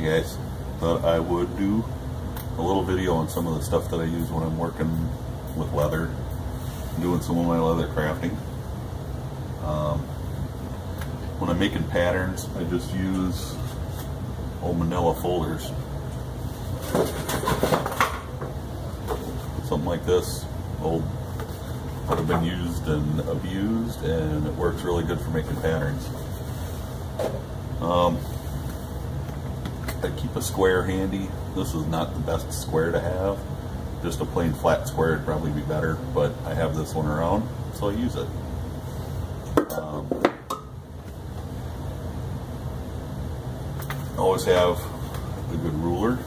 Hey guys, thought I would do a little video on some of the stuff that I use when I'm working with leather, doing some of my leather crafting. When I'm making patterns, I just use old manila folders. Something like this, old, would have been used and abused, and it works really good for making patterns. I keep a square handy. This is not the best square to have. Just a plain flat square would probably be better, but I have this one around, so I use it. Always have a good ruler,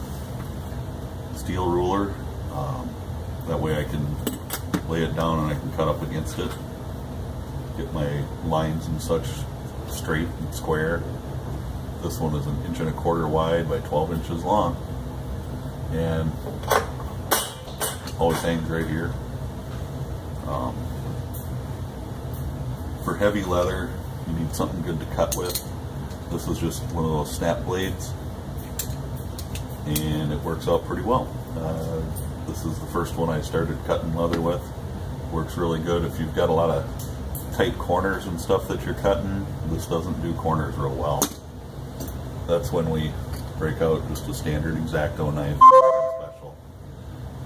steel ruler. That way I can lay it down and I can cut up against it, get my lines and such straight and square. This one is 1 1/4 inches wide by 12 inches long, and always hangs right here. For heavy leather, you need something good to cut with. This is just one of those snap blades, and it works out pretty well. This is the first one I started cutting leather with. Works really good if you've got a lot of tight corners and stuff that you're cutting. This doesn't do corners real well. That's when we break out just a standard X-Acto knife. Special.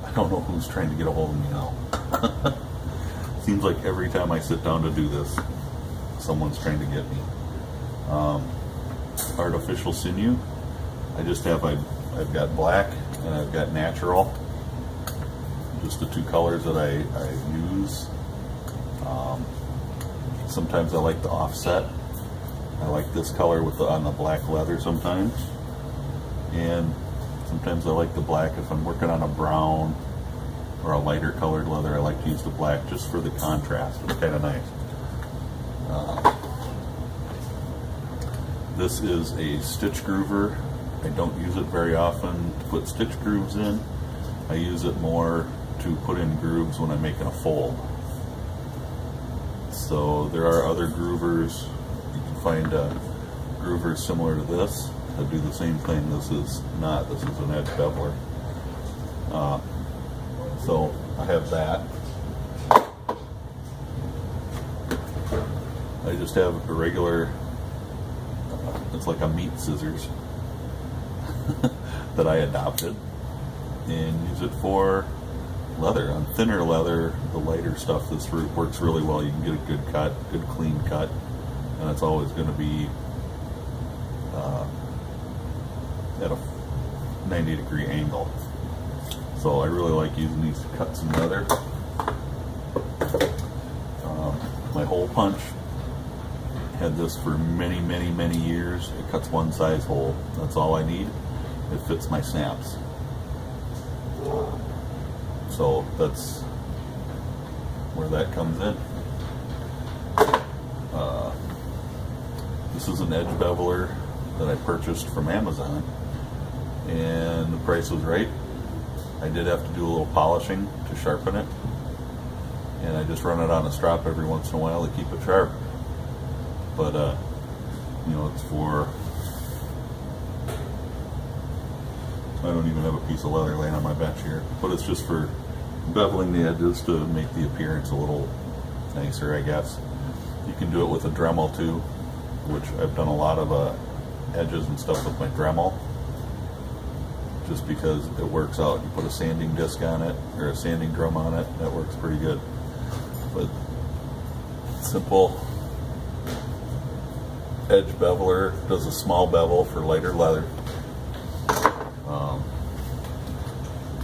I don't know who's trying to get a hold of me now. Seems like every time I sit down to do this, someone's trying to get me. Artificial sinew. I've got black and I've got natural. Just the two colors that I use. Sometimes I like the offset. I like this color with on the black leather sometimes, and sometimes I like the black if I'm working on a brown or a lighter colored leather. I like to use the black just for the contrast. It's kind of nice. This is a stitch groover. I don't use it very often to put stitch grooves in. I use it more to put in grooves when I'm making a fold. So there are other groovers. You can find groovers similar to this that do the same thing. This is not. This is an edge beveler. So I have that. I just have a regular, it's like a meat scissors that I adopted and use it for leather. On thinner leather, the lighter stuff, this works really well. You can get a good cut, good clean cut, and it's always going to be at a 90-degree angle. So I really like using these to cut some leather. My hole punch, had this for many years. It cuts one size hole. That's all I need. It fits my snaps. So that's where that comes in. This is an edge beveler that I purchased from Amazon, and the price was right. I did have to do a little polishing to sharpen it, and I just run it on a strop every once in a while to keep it sharp. But you know, it's for, I don't even have a piece of leather laying on my bench here, but it's just for beveling the edges to make the appearance a little nicer, I guess. You can do it with a dremel too, which I've done a lot of edges and stuff with my dremel, just because it works out. You put a sanding disc on it, or a sanding drum on it, that works pretty good. But simple edge beveler, does a small bevel for lighter leather.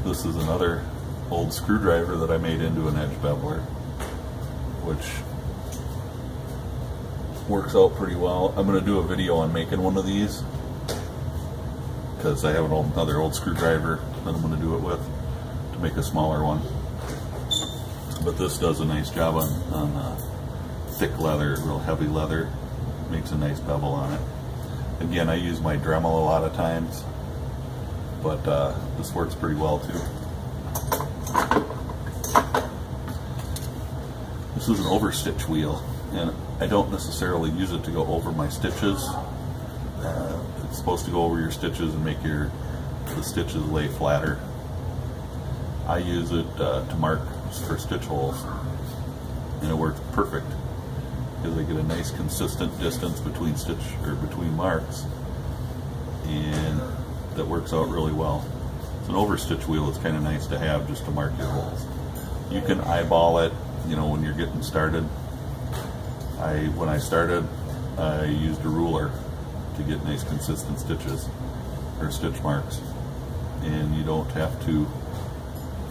This is another old screwdriver that I made into an edge beveler, which works out pretty well. I'm going to do a video on making one of these because I have another old screwdriver that I'm going to do it with to make a smaller one. But this does a nice job on thick leather, real heavy leather. Makes a nice bevel on it. Again, I use my Dremel a lot of times, but this works pretty well too. This is an overstitch wheel, and I don't necessarily use it to go over my stitches. It's supposed to go over your stitches and make the stitches lay flatter. I use it to mark for stitch holes, and it works perfect because I get a nice consistent distance between between marks, and that works out really well. It's an overstitch wheel. It's kind of nice to have just to mark your holes. You can eyeball it, you know, when you're getting started. When I started, I used a ruler to get nice consistent stitches or stitch marks, and you don't have to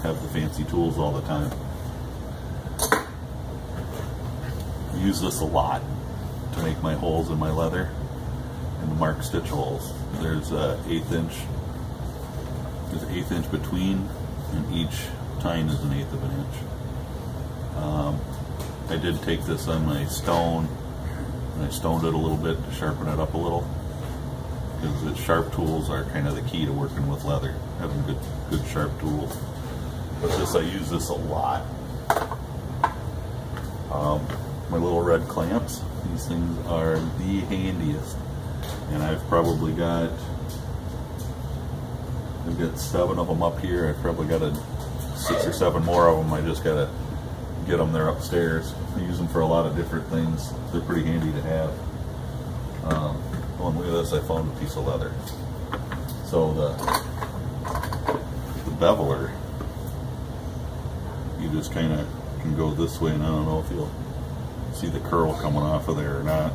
have the fancy tools all the time. I use this a lot to make my holes in my leather and to mark stitch holes. There's an 1/8 inch. There's an 1/8 inch between, and each tine is an 1/8 of an inch. I did take this on my stone, and I stoned it a little bit to sharpen it up a little, because the sharp tools are kind of the key to working with leather, having good sharp tools. But I use this a lot. My little red clamps, these things are the handiest, and I've got 7 of them up here. I've probably got 6 or 7 more of them. I just gotta get them there upstairs. I use them for a lot of different things. They're pretty handy to have. Oh, and look at this, I found a piece of leather. So the beveler, you just kind of can go this way, and I don't know if you'll see the curl coming off of there or not,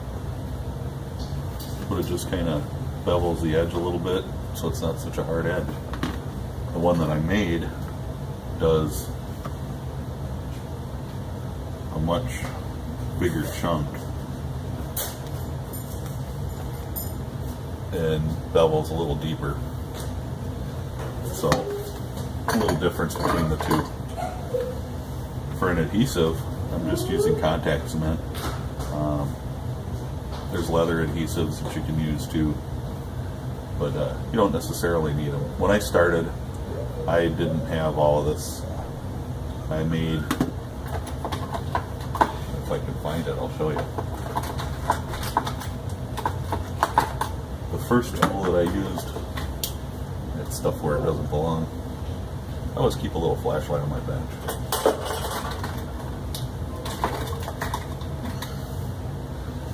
but it just kind of bevels the edge a little bit, so it's not such a hard edge. The one that I made does a much bigger chunk and bevels a little deeper, so a little difference between the two. For an adhesive, I'm just using contact cement. There's leather adhesives that you can use too, but you don't necessarily need them. When I started, I didn't have all of this. I made, if I can find it, I'll show you. The first tool that I used, it's stuff where it doesn't belong. I always keep a little flashlight on my bench.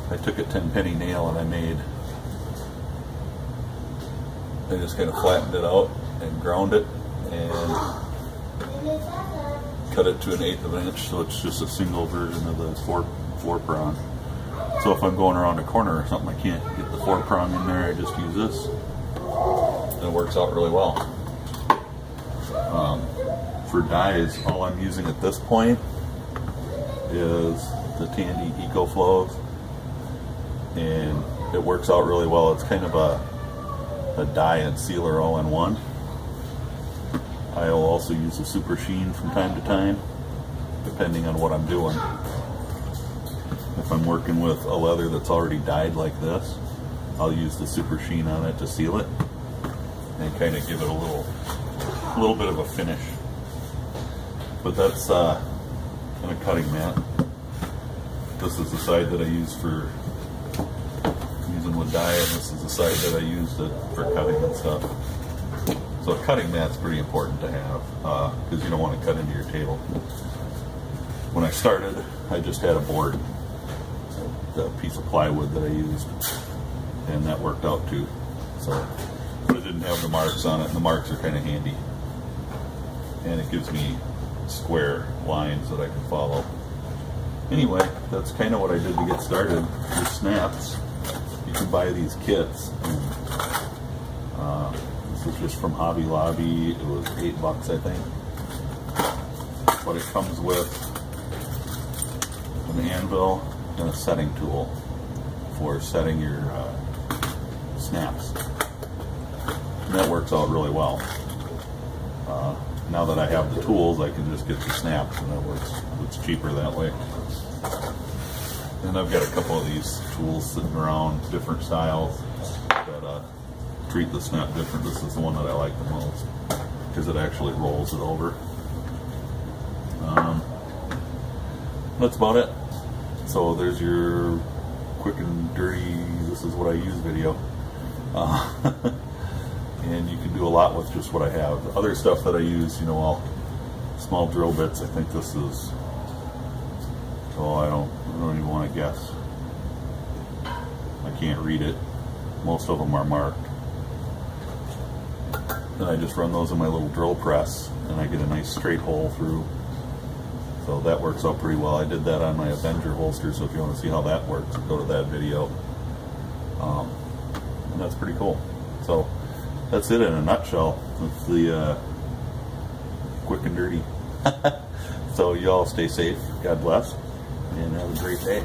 I took a 10-penny nail and I just kind of flattened it out and ground it and cut it to an 1/8 of an inch, so it's just a single version of the four prong. So if I'm going around a corner or something, I can't get the 4 prong in there, I just use this, and it works out really well. For dies, all I'm using at this point is the Tandy EcoFlows, and it works out really well. It's kind of a dye and sealer all in one. I'll also use a super sheen from time to time, depending on what I'm doing. If I'm working with a leather that's already dyed like this, I'll use the super sheen on it to seal it and kind of give it a little bit of a finish. But that's on a cutting mat. This is the side that I use for using with dye, and this is the side that I used for cutting and stuff. So a cutting mat's pretty important to have, because you don't want to cut into your table. When I started, I just had a board, the piece of plywood that I used, and that worked out too. So, but it didn't have the marks on it, and the marks are kind of handy, and it gives me square lines that I can follow. Anyway, that's kind of what I did to get started. Your snaps, you can buy these kits. And, this is just from Hobby Lobby. It was $8, I think. But it comes with an anvil and a setting tool for setting your snaps. And that works out really well. Now that I have the tools, I can just get the snaps, and it's cheaper that way. And I've got a couple of these tools sitting around, different styles that treat the snap different. This is the one that I like the most because it actually rolls it over. That's about it. So there's your quick and dirty, this is what I use video. And you can do a lot with just what I have. Other stuff that I use, you know, all small drill bits. I think this is, oh, I don't even want to guess. I can't read it. Most of them are marked. Then I just run those in my little drill press and I get a nice straight hole through. So that works out pretty well. I did that on my Avenger holster, so if you want to see how that works, go to that video. And that's pretty cool. So that's it in a nutshell. It's the quick and dirty. So y'all stay safe, God bless, and have a great day.